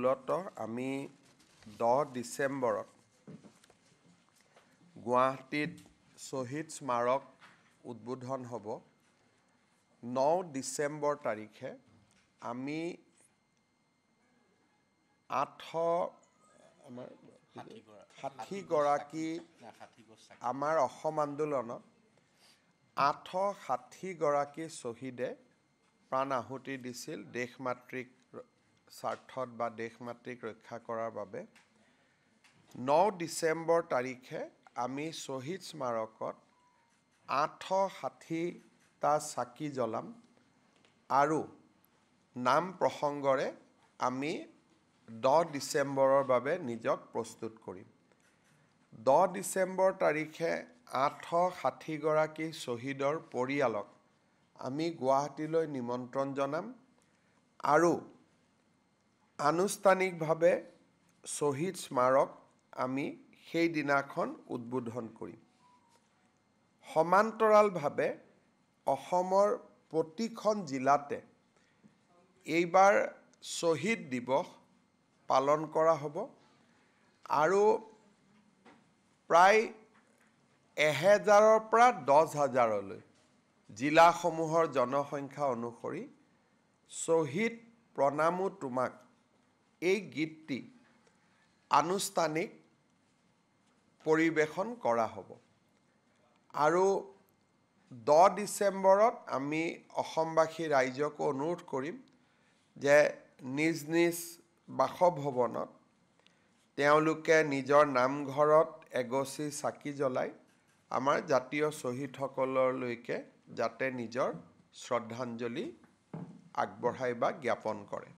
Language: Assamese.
মূলতঃ আমি 10 ডিচেম্বৰত গুৱাহাটীত শ্বহীদ স্মাৰক উদ্বোধন হ'ব। 9 ডিচেম্বৰ তাৰিখে আমি 60 গৰাকী আমাৰ অসম আন্দোলনত 860 গৰাকী শ্বহীদে প্ৰাণ আহুতি দিছিল দেশ মাতৃক স্বাৰ্থত বা দেশ মাতৃক ৰক্ষা কৰাৰ বাবে। 9 ডিচেম্বৰ তাৰিখে আমি শ্বহীদ স্মাৰকত 860টা চাকি জ্বলাম আৰু নাম প্ৰসংগৰে আমি 10 ডিচেম্বৰৰ বাবে নিজক প্ৰস্তুত কৰিম। 10 ডিচেম্বৰ তাৰিখে 860 গৰাকী শ্বহীদৰ পৰিয়ালক আমি গুৱাহাটীলৈ নিমন্ত্ৰণ জনাম আৰু আনুষ্ঠানিকভাৱে শ্বহীদ স্মাৰক আমি সেই দিনাখন উদ্বোধন কৰিম। সমান্তৰালভাৱে অসমৰ প্ৰতিখন জিলাতে এইবাৰ শ্বহীদ দিৱস পালন কৰা হ'ব আৰু প্ৰায় 1000ৰ পৰা 10,000লৈ জিলাসমূহৰ জনসংখ্যা অনুসৰি শ্বহীদ প্ৰণামো তোমাক এই গীতটি আনুষ্ঠানিক পৰিৱেশন কৰা হ'ব। আৰু 10 ডিচেম্বৰত আমি অসমবাসী ৰাইজক অনুৰোধ কৰিম যে নিজ নিজ বাসভৱনত তেওঁলোকে নিজৰ নামঘৰত এগছি চাকি জ্বলাই আমাৰ জাতীয় শ্বহীদসকললৈকে যাতে নিজৰ শ্ৰদ্ধাঞ্জলি আগবঢ়াই বা জ্ঞাপন কৰে।